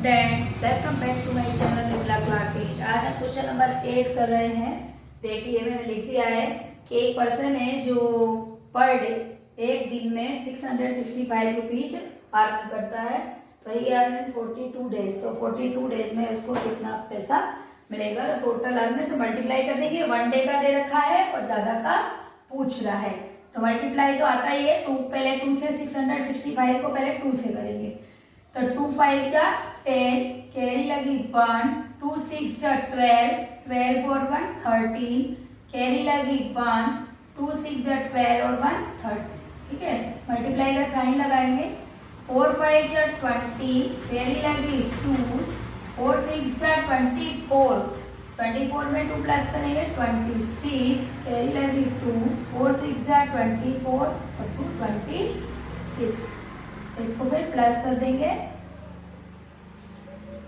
Friends, welcome back to my channel Nirmala classes. आज हम question number 8 कर रहे हैं। देखिए मैंने लिख दिया है कि एक पर्सन है जो पर डे एक दिन में 665 रुपीज अर्न करता है। तो ही अर्न इन 42 डेज। तो 42 डेज में उसको कितना पैसा मिलेगा? तो टोटल अर्न है तो मल्टीप्लाई कर देंगे। 1 डे का दे रखा है और ज्यादा का पूछ रहा है तो मल्टीप्लाई तो आता ही है। पहले 2 से 665 को पहले 2 से करेंगे। तो 2 5 जा 10, कैरी लगी 1, 2 6 जा 12, 12 और 1 13, कैरी लगी 1, 2 6 जा 12 और 1 30। ठीक है, मल्टीप्लाई का साइन लगाएंगे। 4 5 जा 20, कैरी लगी 2, 4 6 जा 24, 24 में 2 प्लस करेंगे 26, कैरी लगी 2, 4 6 जा 24 और 2 26। इसको फिर प्लस कर देंगे।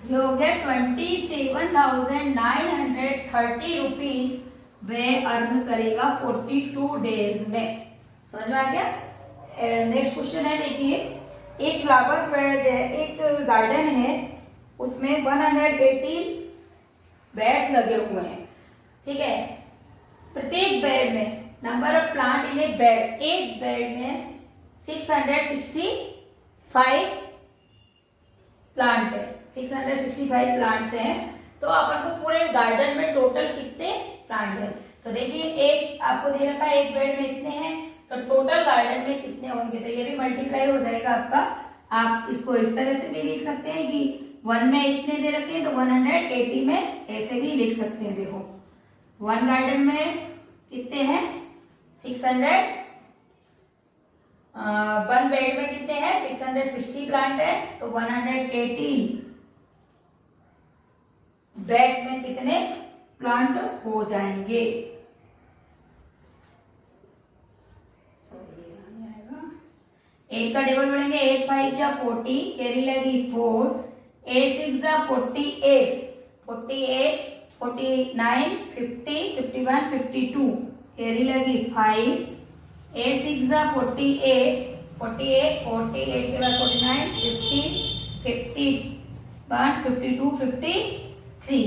ये हो गया 27,930 रुपीज वे अर्न करेगा 42 डेज में। समझ में आ गया? नेक्स्ट क्वेश्चन है, देखिए एक फ्लावर बेड है, एक गार्डन है, उसमें 118 बेड्स लगे हुए हैं। ठीक है, प्रत्येक बेड में number of plant in A bed, एक बेड में 665 प्लांट है, 665 प्लांट्स हैं। तो अपन को पूरे गार्डन में टोटल कितने प्लांट है? तो देखिए एक आपको दे रखा है एक बेड में इतने हैं, तो टोटल गार्डन में कितने होंगे? तो ये भी मल्टीप्लाई हो जाएगा आपका। आप इसको इस तरह से भी लिख सकते हैं कि 1 में इतने दे रखे हैं तो 180 में ऐसे भी लिख सकते हैं। देखो 1 गार्डन में कितने हैं? 600। 1 बेड में कितने हैं? 660 प्लांट है, तो 118 बेड्स में कितने प्लांट हो जाएंगे? एक का टेबल बढ़ेंगे। 8 5 जा 40, कैरी लगी 4, 8 6 जा 48, 48 49 50 51 52, कैरी लगी 5, 8 6 जा 48, 48 48 के बाद 49 50 51 52 53।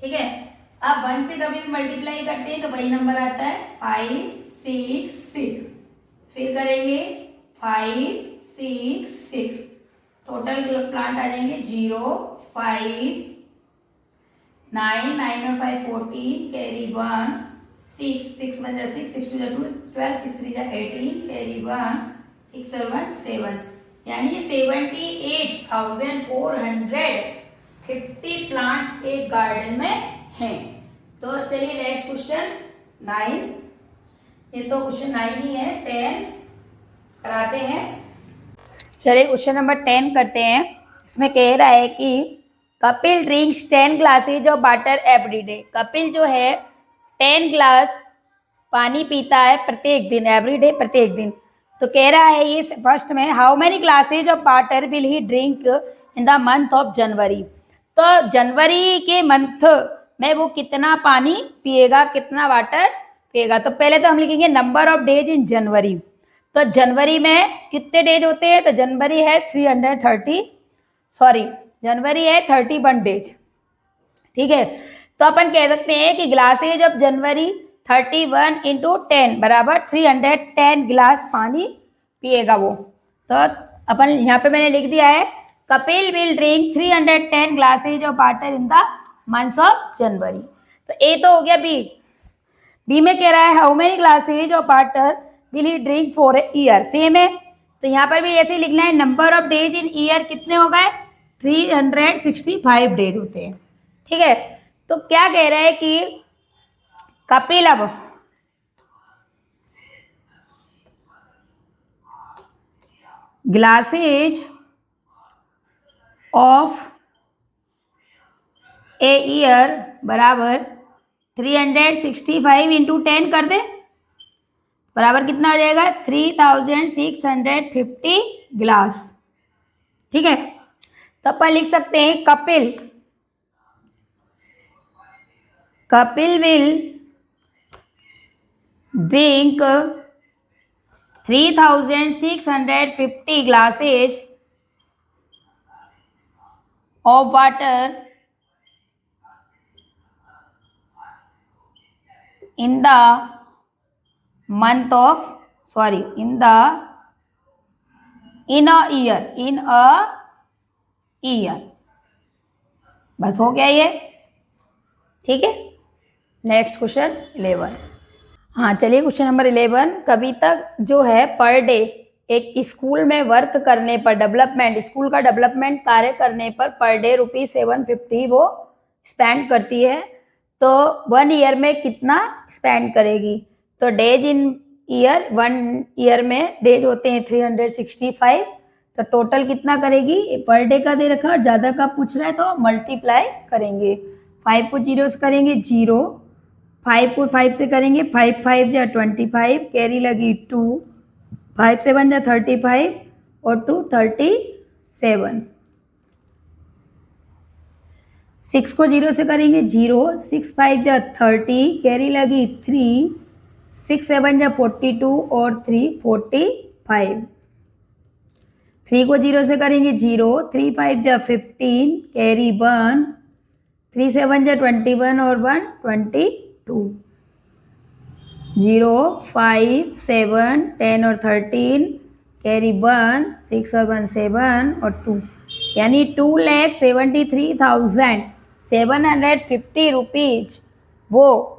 ठीक है, अब 1 से कभी भी मल्टीप्लाई करते हैं तो वही नंबर आता है 5 6 6। फिर करेंगे 5 6 6, टोटल प्लांट आ जाएंगे 0 5 9 9 और 5 14, कैरी 1 6 6 में 6 6 2 2 12 6 3 18, कैरी 1 6 और 1 7, यानी 78,450 प्लांट्स एक गार्डन में हैं। तो चलिए नेक्स्ट क्वेश्चन 9। ये तो क्वेश्चन 9 ही है, 10 कराते हैं। चलिए क्वेश्चन नंबर 10 करते हैं। इसमें कह रहा है कि Kapil drinks 10 glasses of water every day. Kapil जो है 10 ग्लास पानी पीता है प्रत्येक दिन, एवरी डे प्रत्येक दिन। तो कह रहा है ये फर्स्ट में, how many glasses of water will he drink in the month of January. तो जनवरी के मंथ में वो कितना पानी पिएगा, कितना वाटर पिएगा? तो पहले तो हम लिखेंगे नंबर ऑफ डेज इन जनवरी। तो जनवरी में कितने डेज होते हैं? तो जनवरी है 31 डेज। ठीक है, तो अपन कह सकते हैं कि ग्लासेज ऑफ जनवरी 31 इंटू 10 बराबर 310 गिलास पानी पिएगा वो। तो अपन यहाँ पे मैंने लिख दिया है Kapil will drink 310 glasses of water in the month of January. तो ए तो हो गया। बी में कह रहा है how many glasses of water will he drink for a year. Same है, तो यहाँ पर भी ऐसे लिखना है number of days in year कितने हो गए? 365 डेज होते हैं। ठीक है, तो क्या कह रहा है कि कपिल अब ग्लासेज ऑफ ए ईयर बराबर 365 इंटू 10 कर दे, बराबर कितना हो जाएगा? 3650 गिलास। ठीक है, तो अपन लिख सकते हैं Kapil will drink 3650 glasses of water in the month of in a year। बस हो गया ये, ठीक है। Next question 11। हाँ चलिए, क्वेश्चन नंबर 11। कभी तक जो है पर डे एक स्कूल में वर्क करने पर स्कूल का डेवलपमेंट कार्य करने पर डे ₹750 वो स्पेंड करती है, तो 1 ईयर में कितना स्पेंड करेगी। तो डेज इन ईयर, 1 ईयर में डेज होते हैं 365, तो टोटल कितना करेगी। पर डे का दे रखा है और ज़्यादा का पूछ रहा है तो मल्टीप्लाई करेंगे। 5 को 0 से करेंगे 0, 5 को 5 से करेंगे 5 5 जा 25, कैरी लगी 2, 5 7 जा 35 और 2 37। 6 को 0 से करेंगे 0, 6 5 जा 30, कैरी लगी 3, 6 7 जा 42 और 3 45। 3 को 0 से करेंगे 0, 3 5 जा 15, कैरी 1, 3 7 जा 21 और 1 22। 0 5 7 10 और 13, कैरी 1, 6 और 1 7 और 2, यानी 2,73,750 रुपीज वो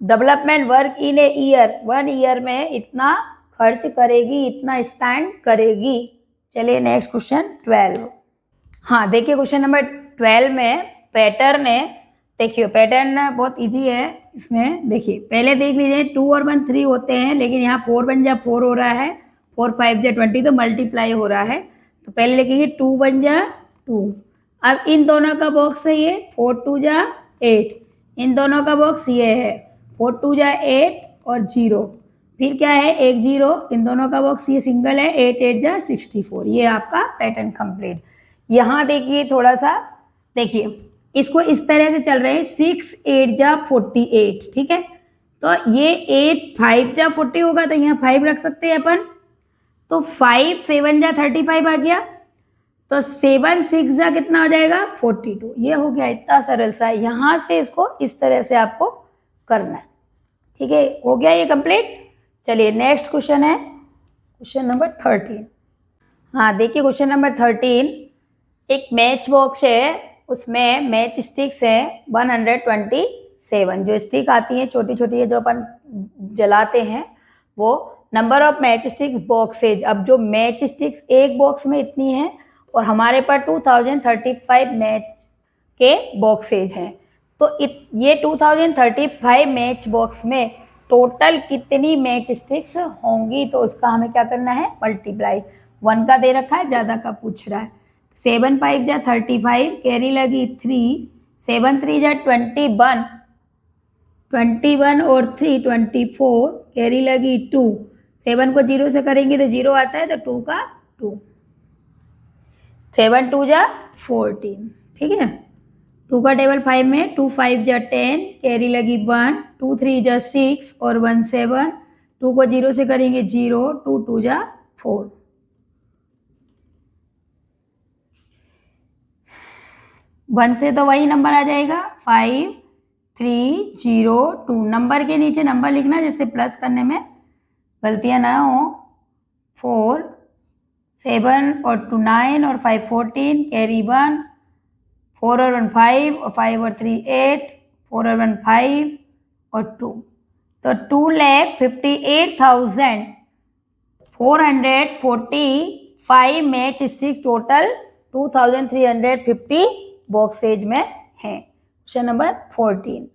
development work in a year, 1 year में इतना खर्च करेगी, इतना स्पेंड करेगी। चलिए नेक्स्ट क्वेश्चन 12। हाँ देखिए, क्वेश्चन नंबर 12 में पैटर्न है। देखिए पैटर्न बहुत इजी है। इसमें देखिए, पहले देख लीजिए 2 और 1 3 होते हैं, लेकिन यहाँ 4 1 जा 4 हो रहा है, 4 5 जा 20, तो मल्टीप्लाई हो रहा है। तो पहले लिखेंगे 2 1 जा 2। अब इन दोनों का बॉक्स है ये 4 2 जा 8, इन दोनों का बॉक्स ये है 4 2 जा 8 और 0, फिर क्या है 1 0, इन दोनों का बॉक्स ये सिंगल है 8 8 जा 64। ये आपका पैटर्न कंप्लीट। यहाँ देखिए थोड़ा सा, देखिए इसको इस तरह से चल रहे हैं 6 8 जा 48, ठीक है। तो ये 8 5 जा 40 होगा, तो यहाँ 5 रख सकते हैं अपन। तो 5 7 जा 35 आ गया, तो 7 6 जा कितना हो जाएगा 42। ये हो गया, इतना सरल सा। यहाँ से इसको इस तरह से आपको करना है, ठीक है। हो गया ये कंप्लीट। चलिए नेक्स्ट क्वेश्चन है क्वेश्चन नंबर 13। हाँ देखिए, क्वेश्चन नंबर 13 एक मैच बॉक्स है, उसमें मैच स्टिक्स है 127। जो स्टिक आती है छोटी छोटी है, जो अपन जलाते हैं, वो number of match sticks boxes. अब जो मैच स्टिक्स एक बॉक्स में इतनी है और हमारे पास 2035 मैच के बॉक्सेज हैं, तो ये 2035 मैच बॉक्स में टोटल कितनी मैच स्टिक्स होंगी। तो उसका हमें क्या करना है, मल्टीप्लाई। 1 का दे रखा है, ज़्यादा का पूछ रहा है। 7 5 जा 35, कैरी लगी 3, 7 3 जा 21, 21 और 3 24, कैरी लगी 2। 7 को 0 से करेंगे तो 0 आता है, तो 2 का 2, 7 2 जा 14, ठीक है। 2 का टेबल 5 में 2 5 जा 10, कैरी लगी 1, 2 3 जा 6 और 1 7, 2 को 0 से करेंगे 0, 2 2 जा 4। 1 से तो वही नंबर आ जाएगा 5 3 0 2। नंबर के नीचे नंबर लिखना जिससे प्लस करने में गलतियां ना हो। 4 7 और 2 9 और 5 14, कैरी 1, 4 और 1 5 और 5 और 3 8, 4 और 1 5 और 2, तो 2,58,445 मैच स्टिक्स टोटल 2,350 बॉक्सेज में है। Question number 14।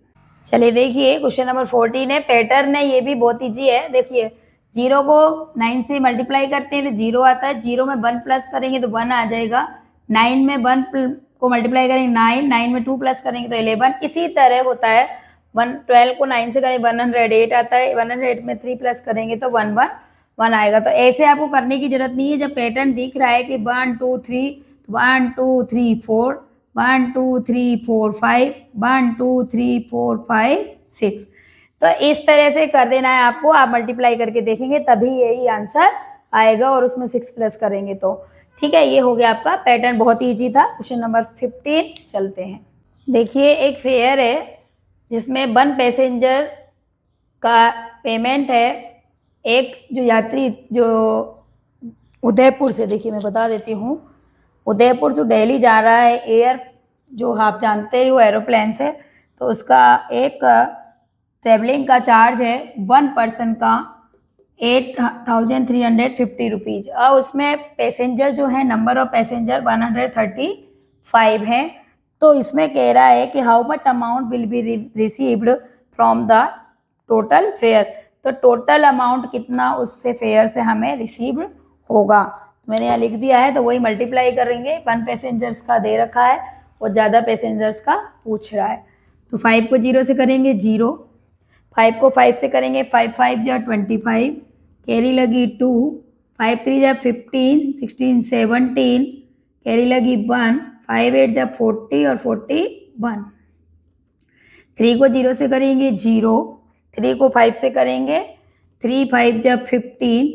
चलिए देखिए, क्वेश्चन नंबर 14 है, पैटर्न है, ये भी बहुत इजी है। देखिए 0 को 9 से मल्टीप्लाई करते हैं तो 0 आता है, 0 में 1 प्लस करेंगे तो 1 आ जाएगा। 9 में 1 को मल्टीप्लाई करेंगे 9, 9 में 2 प्लस करेंगे तो 11। इसी तरह होता है 12 को 9 से करेंगे 108 आता है, 108 में 3 प्लस करेंगे तो 1 आएगा। तो ऐसे आपको करने की जरूरत नहीं है। जब पैटर्न दिख रहा है कि 1 2 3 1 2 3 4 1 2 3 4 5 1 2 3 4 5 6, तो इस तरह से कर देना है आपको, आप मल्टीप्लाई करके देखेंगे तभी यही आंसर आएगा और उसमें 6 प्लस करेंगे तो। ठीक है, ये हो गया आपका पैटर्न, बहुत ईजी था। क्वेश्चन नंबर 15 चलते हैं। देखिए एक फेयर है जिसमें 1 पैसेंजर का पेमेंट है। एक जो यात्री जो उदयपुर से, देखिए मैं बता देती हूँ, उदयपुर से दिल्ली जा रहा है, एयर जो आप जानते हो एरोप्लेन से, तो उसका एक ट्रेवलिंग का चार्ज है 1 पर्सन का 8,350 रुपीज़। अब उसमें पैसेंजर जो है, नंबर ऑफ पैसेंजर 135 है। तो इसमें कह रहा है कि how much amount will be received from the total fair. तो टोटल अमाउंट कितना उससे फेयर से हमें रिसीव होगा, तो मैंने यहाँ लिख दिया है, तो वही मल्टीप्लाई करेंगे। 1 पैसेंजर्स का दे रखा है और ज़्यादा पैसेंजर्स का पूछ रहा है, तो 5 को 0 से करेंगे 0, 5 को 5 से करेंगे 5 5 जा 25, कैरी लगी 2, 5 3 जा 15, 16 17, कैरी लगी 1, 5 8 जा 40 और 41, 3 को 0 से करेंगे 0, 3 को 5 से करेंगे 3 5 जा 15,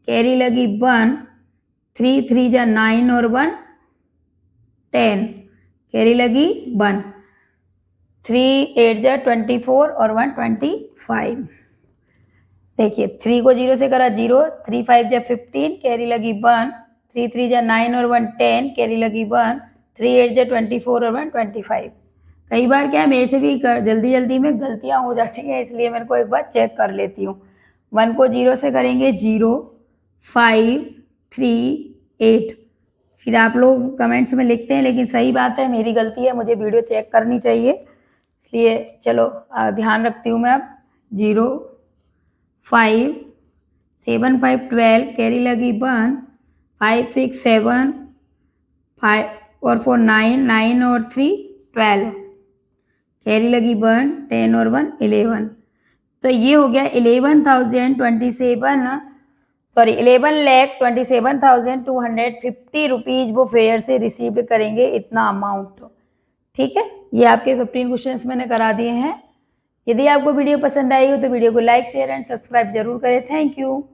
कैरी लगी 1, 3 3 जा 9 और 1 10, कैरी लगी 1, 3 8 जा 24 और 1 25। देखिए 3 को 0 से करा 0, 3 5 जा 15, कैरी लगी 1, 3 3 जा 9 और 1 10, कैरी लगी 1, 3 8 जा 24 और 1 25। कई बार क्या है मेरे से भी जल्दी जल्दी में गलतियां हो जाती हैं, इसलिए मेरे को एक बार चेक कर लेती हूँ। 1 को 0 से करेंगे 0, 5 3 8। फिर आप लोग कमेंट्स में लिखते हैं, लेकिन सही बात है, मेरी गलती है, मुझे वीडियो चेक करनी चाहिए, इसलिए चलो ध्यान रखती हूँ मैं। अब 0 5 7 5 12, कैरी लगी 1, 5 6 7 5 और 4 9, 9 और 3 12, कैरी लगी 1 10 और 1 11। तो ये हो गया 11,27,250 रुपीज़ वो फेयर से रिसीव करेंगे, इतना अमाउंट। ठीक है, ये आपके 15 क्वेश्चंस मैंने करा दिए हैं। यदि आपको वीडियो पसंद आई हो तो वीडियो को लाइक शेयर एंड सब्सक्राइब जरूर करें। Thank you.